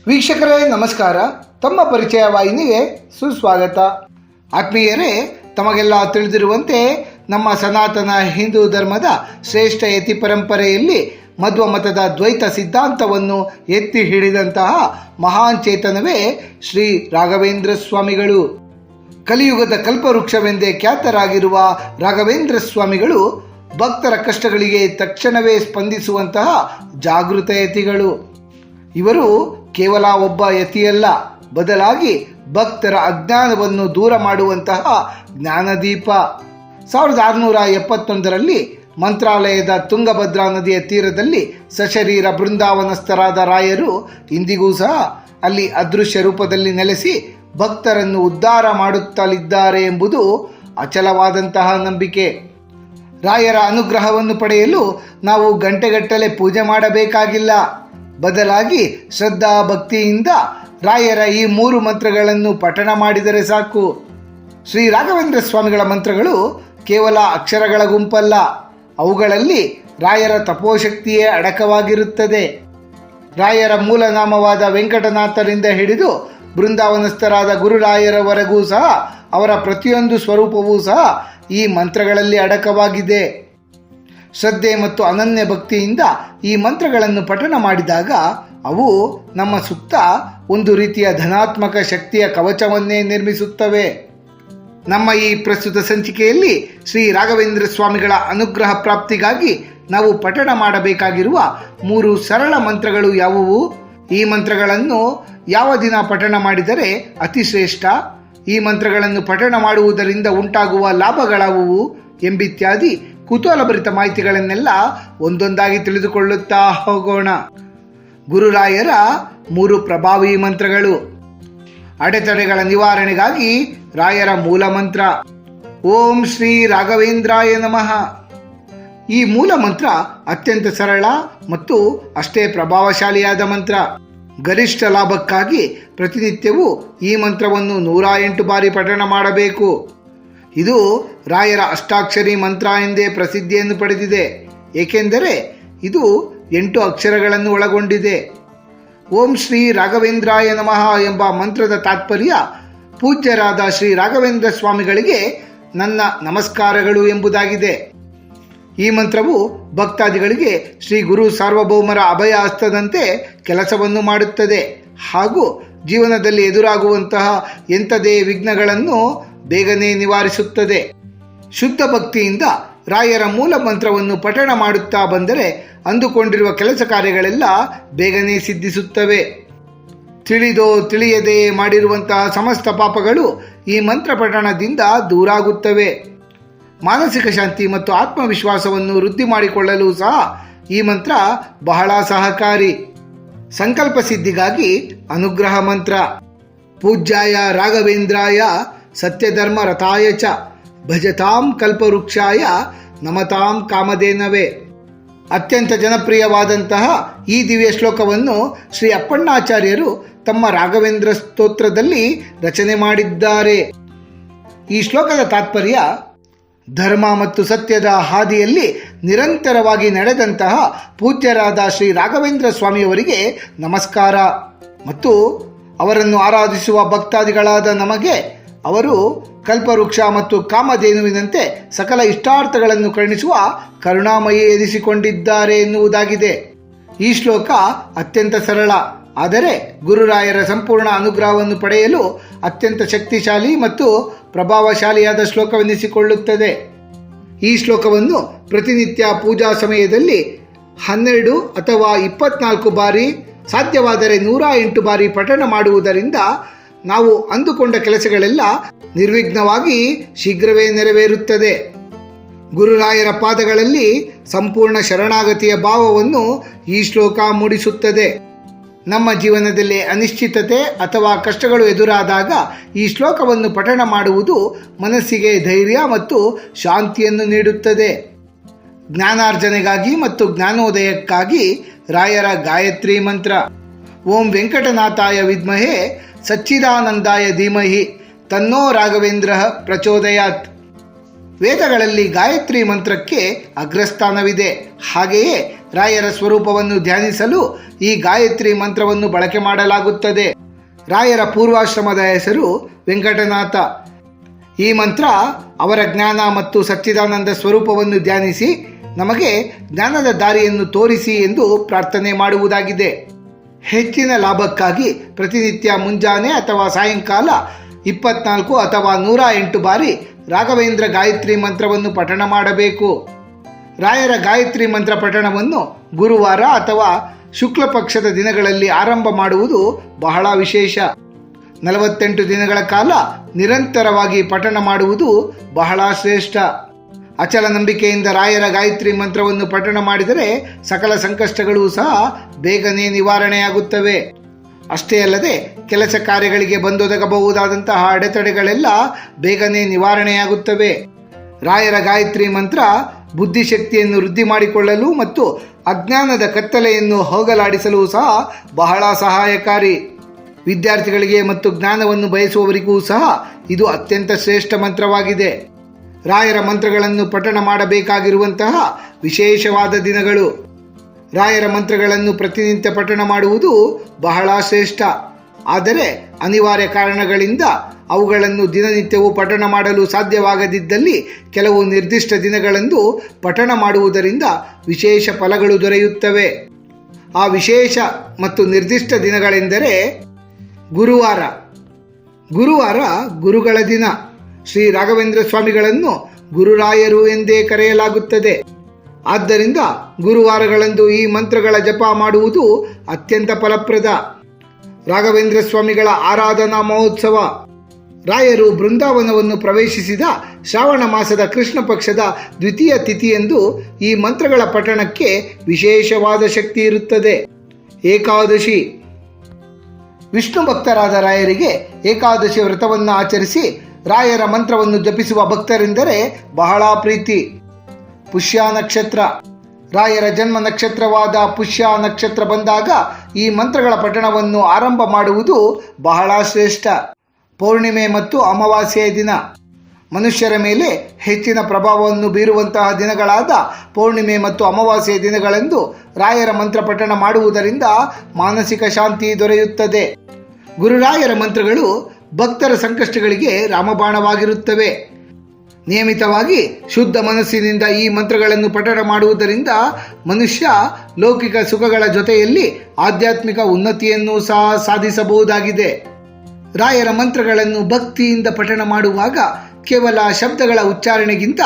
ವೀಕ್ಷಕರೇ ನಮಸ್ಕಾರ. ತಮ್ಮ ಪರಿಚಯ ವಾಹಿನಿಗೆ ಸುಸ್ವಾಗತ. ಆತ್ಮೀಯರೇ, ತಮಗೆಲ್ಲ ತಿಳಿದಿರುವಂತೆ ನಮ್ಮ ಸನಾತನ ಹಿಂದೂ ಧರ್ಮದ ಶ್ರೇಷ್ಠ ಯತಿ ಪರಂಪರೆಯಲ್ಲಿ ಮಧ್ವ ಮತದ ದ್ವೈತ ಸಿದ್ಧಾಂತವನ್ನು ಎತ್ತಿ ಹಿಡಿದಂತಹ ಮಹಾನ್ ಚೇತನವೇ ಶ್ರೀ ರಾಘವೇಂದ್ರ ಸ್ವಾಮಿಗಳು. ಕಲಿಯುಗದ ಕಲ್ಪವೃಕ್ಷವೆಂದೇ ಖ್ಯಾತರಾಗಿರುವ ರಾಘವೇಂದ್ರ ಸ್ವಾಮಿಗಳು ಭಕ್ತರ ಕಷ್ಟಗಳಿಗೆ ತಕ್ಷಣವೇ ಸ್ಪಂದಿಸುವಂತಹ ಜಾಗೃತ ಯತಿಗಳು. ಇವರು ಕೇವಲ ಒಬ್ಬ ಯತಿಯಲ್ಲ, ಬದಲಾಗಿ ಭಕ್ತರ ಅಜ್ಞಾನವನ್ನು ದೂರ ಮಾಡುವಂತಹ ಜ್ಞಾನದೀಪ. 1671ರಲ್ಲಿ ಮಂತ್ರಾಲಯದ ತುಂಗಭದ್ರಾ ನದಿಯ ತೀರದಲ್ಲಿ ಸಶರೀರ ಬೃಂದಾವನಸ್ಥರಾದ ರಾಯರು ಇಂದಿಗೂ ಸಹ ಅಲ್ಲಿ ಅದೃಶ್ಯ ರೂಪದಲ್ಲಿ ನೆಲೆಸಿ ಭಕ್ತರನ್ನು ಉದ್ಧಾರ ಮಾಡುತ್ತಲಿದ್ದಾರೆ ಎಂಬುದು ಅಚಲವಾದಂತಹ ನಂಬಿಕೆ. ರಾಯರ ಅನುಗ್ರಹವನ್ನು ಪಡೆಯಲು ನಾವು ಗಂಟೆಗಟ್ಟಲೆ ಪೂಜೆ ಮಾಡಬೇಕಾಗಿಲ್ಲ. ಬದಲಾಗಿ ಶ್ರದ್ಧಾ ಭಕ್ತಿಯಿಂದ ರಾಯರ ಈ 3 ಮಂತ್ರಗಳನ್ನು ಪಠಣ ಮಾಡಿದರೆ ಸಾಕು. ಶ್ರೀ ರಾಘವೇಂದ್ರ ಸ್ವಾಮಿಗಳ ಮಂತ್ರಗಳು ಕೇವಲ ಅಕ್ಷರಗಳ ಗುಂಪಲ್ಲ, ಅವುಗಳಲ್ಲಿ ರಾಯರ ತಪೋಶಕ್ತಿಯೇ ಅಡಕವಾಗಿರುತ್ತದೆ. ರಾಯರ ಮೂಲನಾಮವಾದ ವೆಂಕಟನಾಥರಿಂದ ಹಿಡಿದು ಬೃಂದಾವನಸ್ಥರಾದ ಗುರುರಾಯರವರೆಗೂ ಸಹ ಅವರ ಪ್ರತಿಯೊಂದು ಸ್ವರೂಪವೂ ಸಹ ಈ ಮಂತ್ರಗಳಲ್ಲಿ ಅಡಕವಾಗಿದೆ. ಶ್ರದ್ಧೆ ಮತ್ತು ಅನನ್ಯ ಭಕ್ತಿಯಿಂದ ಈ ಮಂತ್ರಗಳನ್ನು ಪಠಣ ಮಾಡಿದಾಗ ಅವು ನಮ್ಮ ಸುತ್ತ ಒಂದು ರೀತಿಯ ಧನಾತ್ಮಕ ಶಕ್ತಿಯ ಕವಚವನ್ನೇ ನಿರ್ಮಿಸುತ್ತವೆ. ನಮ್ಮ ಈ ಪ್ರಸ್ತುತ ಸಂಚಿಕೆಯಲ್ಲಿ ಶ್ರೀ ರಾಘವೇಂದ್ರ ಸ್ವಾಮಿಗಳ ಅನುಗ್ರಹ ಪ್ರಾಪ್ತಿಗಾಗಿ ನಾವು ಪಠಣ ಮಾಡಬೇಕಾಗಿರುವ 3 ಸರಳ ಮಂತ್ರಗಳು ಯಾವುವು? ಈ ಮಂತ್ರಗಳನ್ನು ಯಾವ ದಿನ ಪಠಣ ಮಾಡಿದರೆ ಅತಿ ಶ್ರೇಷ್ಠ? ಈ ಮಂತ್ರಗಳನ್ನು ಪಠಣ ಮಾಡುವುದರಿಂದ ಉಂಟಾಗುವ ಲಾಭಗಳಾವುವು? ಎಂಬಿತ್ಯಾದಿ ಕುತೂಹಲಭರಿತ ಮಾಹಿತಿಗಳನ್ನೆಲ್ಲ ಒಂದೊಂದಾಗಿ ತಿಳಿದುಕೊಳ್ಳುತ್ತಾ ಹೋಗೋಣ. ಗುರುರಾಯರ 3 ಪ್ರಭಾವಿ ಮಂತ್ರಗಳು. ಅಡೆತಡೆಗಳ ನಿವಾರಣೆಗಾಗಿ ರಾಯರ ಮೂಲ ಮಂತ್ರ ಓಂ ಶ್ರೀ ರಾಘವೇಂದ್ರಾಯ ನಮಃ. ಈ ಮೂಲ ಮಂತ್ರ ಅತ್ಯಂತ ಸರಳ ಮತ್ತು ಅಷ್ಟೇ ಪ್ರಭಾವಶಾಲಿಯಾದ ಮಂತ್ರ. ಗರಿಷ್ಠ ಲಾಭಕ್ಕಾಗಿ ಪ್ರತಿನಿತ್ಯವೂ ಈ ಮಂತ್ರವನ್ನು 108 ಬಾರಿ ಪಠಣ ಮಾಡಬೇಕು. ಇದು ರಾಯರ ಅಷ್ಟಾಕ್ಷರಿ ಮಂತ್ರ ಎಂದೇ ಪ್ರಸಿದ್ಧಿಯನ್ನು ಪಡೆದಿದೆ. ಏಕೆಂದರೆ ಇದು 8 ಅಕ್ಷರಗಳನ್ನು ಒಳಗೊಂಡಿದೆ. ಓಂ ಶ್ರೀ ರಾಘವೇಂದ್ರಾಯ ನಮಃ ಎಂಬ ಮಂತ್ರದ ತಾತ್ಪರ್ಯ ಪೂಜ್ಯರಾದ ಶ್ರೀ ರಾಘವೇಂದ್ರ ಸ್ವಾಮಿಗಳಿಗೆ ನನ್ನ ನಮಸ್ಕಾರಗಳು ಎಂಬುದಾಗಿದೆ. ಈ ಮಂತ್ರವು ಭಕ್ತಾದಿಗಳಿಗೆ ಶ್ರೀ ಗುರು ಸಾರ್ವಭೌಮರ ಅಭಯ ಹಸ್ತದಂತೆ ಕೆಲಸವನ್ನು ಮಾಡುತ್ತದೆ ಹಾಗೂ ಜೀವನದಲ್ಲಿ ಎದುರಾಗುವಂತಹ ಎಂಥದೇ ವಿಘ್ನಗಳನ್ನು ಬೇಗನೆ ನಿವಾರಿಸುತ್ತದೆ. ಶುದ್ಧ ಭಕ್ತಿಯಿಂದ ರಾಯರ ಮೂಲ ಮಂತ್ರವನ್ನು ಪಠಣ ಮಾಡುತ್ತಾ ಬಂದರೆ ಅಂದುಕೊಂಡಿರುವ ಕೆಲಸ ಕಾರ್ಯಗಳೆಲ್ಲ ಬೇಗನೆ ಸಿದ್ಧಿಸುತ್ತವೆ. ತಿಳಿದೋ ತಿಳಿಯದೆ ಮಾಡಿರುವಂತಹ ಸಮಸ್ತ ಪಾಪಗಳು ಈ ಮಂತ್ರ ಪಠಣದಿಂದ ದೂರಾಗುತ್ತವೆ. ಮಾನಸಿಕ ಶಾಂತಿ ಮತ್ತು ಆತ್ಮವಿಶ್ವಾಸವನ್ನು ವೃದ್ಧಿ ಮಾಡಿಕೊಳ್ಳಲು ಸಹ ಈ ಮಂತ್ರ ಬಹಳ ಸಹಕಾರಿ. ಸಂಕಲ್ಪ ಸಿದ್ಧಿಗಾಗಿ ಅನುಗ್ರಹ ಮಂತ್ರ ಪೂಜ್ಯಾಯ ರಾಘವೇಂದ್ರಾಯ ಸತ್ಯಧರ್ಮ ರಥಾಯ ಚ ಭಜತಾಂ ಕಲ್ಪವೃಕ್ಷಾಯ ನಮತಾಂ ಕಾಮಧೇನವೇ. ಅತ್ಯಂತ ಜನಪ್ರಿಯವಾದಂತಹ ಈ ದಿವ್ಯ ಶ್ಲೋಕವನ್ನು ಶ್ರೀ ಅಪ್ಪಣ್ಣಾಚಾರ್ಯರು ತಮ್ಮ ರಾಘವೇಂದ್ರ ಸ್ತೋತ್ರದಲ್ಲಿ ರಚನೆ ಮಾಡಿದ್ದಾರೆ. ಈ ಶ್ಲೋಕದ ತಾತ್ಪರ್ಯ ಧರ್ಮ ಮತ್ತು ಸತ್ಯದ ಹಾದಿಯಲ್ಲಿ ನಿರಂತರವಾಗಿ ನಡೆದಂತಹ ಪೂಜ್ಯರಾದ ಶ್ರೀ ರಾಘವೇಂದ್ರ ಸ್ವಾಮಿಯವರಿಗೆ ನಮಸ್ಕಾರ ಮತ್ತು ಅವರನ್ನು ಆರಾಧಿಸುವ ಭಕ್ತಾದಿಗಳಾದ ನಮಗೆ ಅವರು ಕಲ್ಪವೃಕ್ಷ ಮತ್ತು ಕಾಮಧೇನುವಿನಂತೆ ಸಕಲ ಇಷ್ಟಾರ್ಥಗಳನ್ನು ಕರುಣಿಸುವ ಕರುಣಾಮಯಿ ಎನಿಸಿಕೊಂಡಿದ್ದಾರೆ ಎನ್ನುವುದಾಗಿದೆ. ಈ ಶ್ಲೋಕ ಅತ್ಯಂತ ಸರಳ, ಆದರೆ ಗುರುರಾಯರ ಸಂಪೂರ್ಣ ಅನುಗ್ರಹವನ್ನು ಪಡೆಯಲು ಅತ್ಯಂತ ಶಕ್ತಿಶಾಲಿ ಮತ್ತು ಪ್ರಭಾವಶಾಲಿಯಾದ ಶ್ಲೋಕವೆನಿಸಿಕೊಳ್ಳುತ್ತದೆ. ಈ ಶ್ಲೋಕವನ್ನು ಪ್ರತಿನಿತ್ಯ ಪೂಜಾ ಸಮಯದಲ್ಲಿ 12 ಅಥವಾ 24 ಬಾರಿ, ಸಾಧ್ಯವಾದರೆ 108 ಬಾರಿ ಪಠಣ ಮಾಡುವುದರಿಂದ ನಾವು ಅಂದುಕೊಂಡ ಕೆಲಸಗಳೆಲ್ಲ ನಿರ್ವಿಘ್ನವಾಗಿ ಶೀಘ್ರವೇ ನೆರವೇರುತ್ತದೆ. ಗುರುರಾಯರ ಪಾದಗಳಲ್ಲಿ ಸಂಪೂರ್ಣ ಶರಣಾಗತಿಯ ಭಾವವನ್ನು ಈ ಶ್ಲೋಕ ಮೂಡಿಸುತ್ತದೆ. ನಮ್ಮ ಜೀವನದಲ್ಲಿ ಅನಿಶ್ಚಿತತೆ ಅಥವಾ ಕಷ್ಟಗಳು ಎದುರಾದಾಗ ಈ ಶ್ಲೋಕವನ್ನು ಪಠಣ ಮಾಡುವುದು ಮನಸ್ಸಿಗೆ ಧೈರ್ಯ ಮತ್ತು ಶಾಂತಿಯನ್ನು ನೀಡುತ್ತದೆ. ಜ್ಞಾನಾರ್ಜನೆಗಾಗಿ ಮತ್ತು ಜ್ಞಾನೋದಯಕ್ಕಾಗಿ ರಾಯರ ಗಾಯತ್ರಿ ಮಂತ್ರ ಓಂ ವೆಂಕಟನಾಥಾಯ ವಿದ್ಮಹೇ ಸಚ್ಚಿದಾನಂದಾಯ ಧೀಮಹಿ ತನ್ನೋ ರಾಘವೇಂದ್ರ ಪ್ರಚೋದಯಾತ್. ವೇದಗಳಲ್ಲಿ ಗಾಯತ್ರಿ ಮಂತ್ರಕ್ಕೆ ಅಗ್ರಸ್ಥಾನವಿದೆ. ಹಾಗೆಯೇ ರಾಯರ ಸ್ವರೂಪವನ್ನು ಧ್ಯಾನಿಸಲು ಈ ಗಾಯತ್ರಿ ಮಂತ್ರವನ್ನು ಬಳಕೆ ಮಾಡಲಾಗುತ್ತದೆ. ರಾಯರ ಪೂರ್ವಾಶ್ರಮದ ಹೆಸರು ವೆಂಕಟನಾಥ. ಈ ಮಂತ್ರ ಅವರ ಜ್ಞಾನ ಮತ್ತು ಸಚ್ಚಿದಾನಂದ ಸ್ವರೂಪವನ್ನು ಧ್ಯಾನಿಸಿ ನಮಗೆ ಜ್ಞಾನದ ದಾರಿಯನ್ನು ತೋರಿಸಿ ಎಂದು ಪ್ರಾರ್ಥನೆ ಮಾಡುವುದಾಗಿದೆ. ಹೆಚ್ಚಿನ ಲಾಭಕ್ಕಾಗಿ ಪ್ರತಿನಿತ್ಯ ಮುಂಜಾನೆ ಅಥವಾ ಸಾಯಂಕಾಲ 24 ಅಥವಾ 108 ಬಾರಿ ರಾಘವೇಂದ್ರ ಗಾಯತ್ರಿ ಮಂತ್ರವನ್ನು ಪಠಣ ಮಾಡಬೇಕು. ರಾಯರ ಗಾಯತ್ರಿ ಮಂತ್ರ ಪಠಣವನ್ನು ಗುರುವಾರ ಅಥವಾ ಶುಕ್ಲ ಪಕ್ಷದ ದಿನಗಳಲ್ಲಿ ಆರಂಭ ಮಾಡುವುದು ಬಹಳ ವಿಶೇಷ. 48 ದಿನಗಳ ಕಾಲ ನಿರಂತರವಾಗಿ ಪಠಣ ಮಾಡುವುದು ಬಹಳ ಶ್ರೇಷ್ಠ. ಅಚಲ ನಂಬಿಕೆಯಿಂದ ರಾಯರ ಗಾಯತ್ರಿ ಮಂತ್ರವನ್ನು ಪಠಣ ಮಾಡಿದರೆ ಸಕಲ ಸಂಕಷ್ಟಗಳು ಸಹ ಬೇಗನೆ ನಿವಾರಣೆಯಾಗುತ್ತವೆ. ಅಷ್ಟೇ ಅಲ್ಲದೆ ಕೆಲಸ ಕಾರ್ಯಗಳಿಗೆ ಬಂದೊದಗಬಹುದಾದಂತಹ ಅಡೆತಡೆಗಳೆಲ್ಲ ಬೇಗನೆ ನಿವಾರಣೆಯಾಗುತ್ತವೆ. ರಾಯರ ಗಾಯತ್ರಿ ಮಂತ್ರ ಬುದ್ಧಿಶಕ್ತಿಯನ್ನು ವೃದ್ಧಿ ಮಾಡಿಕೊಳ್ಳಲು ಮತ್ತು ಅಜ್ಞಾನದ ಕತ್ತಲೆಯನ್ನು ಹೋಗಲಾಡಿಸಲು ಸಹ ಬಹಳ ಸಹಾಯಕಾರಿ. ವಿದ್ಯಾರ್ಥಿಗಳಿಗೆ ಮತ್ತು ಜ್ಞಾನವನ್ನು ಬಯಸುವವರಿಗೂ ಸಹ ಇದು ಅತ್ಯಂತ ಶ್ರೇಷ್ಠ ಮಂತ್ರವಾಗಿದೆ. ರಾಯರ ಮಂತ್ರಗಳನ್ನು ಪಠಣ ಮಾಡಬೇಕಾಗಿರುವಂತಹ ವಿಶೇಷವಾದ ದಿನಗಳು. ರಾಯರ ಮಂತ್ರಗಳನ್ನು ಪ್ರತಿನಿತ್ಯ ಪಠಣ ಮಾಡುವುದು ಬಹಳ ಶ್ರೇಷ್ಠ. ಆದರೆ ಅನಿವಾರ್ಯ ಕಾರಣಗಳಿಂದ ಅವುಗಳನ್ನು ದಿನನಿತ್ಯವೂ ಪಠಣ ಮಾಡಲು ಸಾಧ್ಯವಾಗದಿದ್ದಲ್ಲಿ ಕೆಲವು ನಿರ್ದಿಷ್ಟ ದಿನಗಳಂದು ಪಠಣ ಮಾಡುವುದರಿಂದ ವಿಶೇಷ ಫಲಗಳು ದೊರೆಯುತ್ತವೆ. ಆ ವಿಶೇಷ ಮತ್ತು ನಿರ್ದಿಷ್ಟ ದಿನಗಳೆಂದರೆ ಗುರುವಾರ. ಗುರುವಾರ ಗುರುಗಳ ದಿನ. ಶ್ರೀ ರಾಘವೇಂದ್ರ ಸ್ವಾಮಿಗಳನ್ನು ಗುರುರಾಯರು ಎಂದೇ ಕರೆಯಲಾಗುತ್ತದೆ. ಆದ್ದರಿಂದ ಗುರುವಾರಗಳಂದು ಈ ಮಂತ್ರಗಳ ಜಪ ಮಾಡುವುದು ಅತ್ಯಂತ ಫಲಪ್ರದ. ರಾಘವೇಂದ್ರ ಸ್ವಾಮಿಗಳ ಆರಾಧನಾ ಮಹೋತ್ಸವ. ರಾಯರು ಬೃಂದಾವನವನ್ನು ಪ್ರವೇಶಿಸಿದ ಶ್ರಾವಣ ಮಾಸದ ಕೃಷ್ಣ ಪಕ್ಷದ ದ್ವಿತೀಯ ತಿಥಿಯಂದು ಈ ಮಂತ್ರಗಳ ಪಠಣಕ್ಕೆ ವಿಶೇಷವಾದ ಶಕ್ತಿ ಇರುತ್ತದೆ. ಏಕಾದಶಿ. ವಿಷ್ಣು ಭಕ್ತರಾದ ರಾಯರಿಗೆ ಏಕಾದಶಿ ವ್ರತವನ್ನು ಆಚರಿಸಿ ರಾಯರ ಮಂತ್ರವನ್ನು ಜಪಿಸುವ ಭಕ್ತರೆಂದರೆ ಬಹಳ ಪ್ರೀತಿ. ಪುಷ್ಯ ನಕ್ಷತ್ರ. ರಾಯರ ಜನ್ಮ ನಕ್ಷತ್ರವಾದ ಪುಷ್ಯ ನಕ್ಷತ್ರ ಬಂದಾಗ ಈ ಮಂತ್ರಗಳ ಪಠಣವನ್ನು ಆರಂಭ ಮಾಡುವುದು ಬಹಳ ಶ್ರೇಷ್ಠ. ಪೌರ್ಣಿಮೆ ಮತ್ತು ಅಮಾವಾಸ್ಯೆಯ ದಿನ. ಮನುಷ್ಯರ ಮೇಲೆ ಹೆಚ್ಚಿನ ಪ್ರಭಾವವನ್ನು ಬೀರುವಂತಹ ದಿನಗಳಾದ ಪೌರ್ಣಿಮೆ ಮತ್ತು ಅಮಾವಾಸ್ಯೆಯ ದಿನಗಳಂದು ರಾಯರ ಮಂತ್ರ ಪಠಣ ಮಾಡುವುದರಿಂದ ಮಾನಸಿಕ ಶಾಂತಿ ದೊರೆಯುತ್ತದೆ. ಗುರುರಾಯರ ಮಂತ್ರಗಳು ಭಕ್ತರ ಸಂಕಷ್ಟಗಳಿಗೆ ರಾಮಬಾಣವಾಗಿರುತ್ತವೆ. ನಿಯಮಿತವಾಗಿ ಶುದ್ಧ ಮನಸ್ಸಿನಿಂದ ಈ ಮಂತ್ರಗಳನ್ನು ಪಠಣ ಮಾಡುವುದರಿಂದ ಮನುಷ್ಯ ಲೌಕಿಕ ಸುಖಗಳ ಜೊತೆಯಲ್ಲಿ ಆಧ್ಯಾತ್ಮಿಕ ಉನ್ನತಿಯನ್ನು ಸಹ ಸಾಧಿಸಬಹುದಾಗಿದೆ. ರಾಯರ ಮಂತ್ರಗಳನ್ನು ಭಕ್ತಿಯಿಂದ ಪಠಣ ಮಾಡುವಾಗ ಕೇವಲ ಶಬ್ದಗಳ ಉಚ್ಚಾರಣೆಗಿಂತ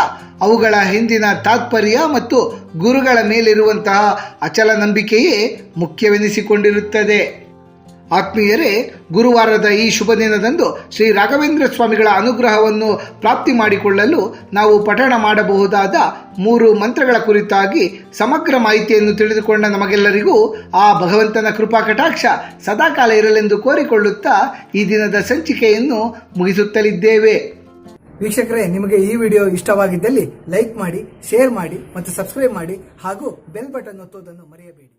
ಅವುಗಳ ಹಿಂದಿನ ತಾತ್ಪರ್ಯ ಮತ್ತು ಗುರುಗಳ ಮೇಲಿರುವಂತಹ ಅಚಲ ನಂಬಿಕೆಯೇ ಮುಖ್ಯವೆನಿಸಿಕೊಂಡಿರುತ್ತದೆ. ಆತ್ಮೀಯರೇ, ಗುರುವಾರದ ಈ ಶುಭ ದಿನದಂದು ಶ್ರೀ ರಾಘವೇಂದ್ರ ಸ್ವಾಮಿಗಳ ಅನುಗ್ರಹವನ್ನು ಪ್ರಾಪ್ತಿ ಮಾಡಿಕೊಳ್ಳಲು ನಾವು ಪಠಣ ಮಾಡಬಹುದಾದ 3 ಮಂತ್ರಗಳ ಕುರಿತಾಗಿ ಸಮಗ್ರ ಮಾಹಿತಿಯನ್ನು ತಿಳಿದುಕೊಂಡ ನಮಗೆಲ್ಲರಿಗೂ ಆ ಭಗವಂತನ ಕೃಪಾ ಕಟಾಕ್ಷ ಸದಾಕಾಲ ಇರಲೆಂದು ಕೋರಿಕೊಳ್ಳುತ್ತಾ ಈ ದಿನದ ಸಂಚಿಕೆಯನ್ನು ಮುಗಿಸುತ್ತಲಿದ್ದೇವೆ. ವೀಕ್ಷಕರೇ, ನಿಮಗೆ ಈ ವಿಡಿಯೋ ಇಷ್ಟವಾಗಿದ್ದಲ್ಲಿ ಲೈಕ್ ಮಾಡಿ, ಶೇರ್ ಮಾಡಿ ಮತ್ತು ಸಬ್ಸ್ಕ್ರೈಬ್ ಮಾಡಿ ಹಾಗೂ ಬೆಲ್ ಬಟನ್ ಒತ್ತುವುದನ್ನು ಮರೆಯಬೇಡಿ.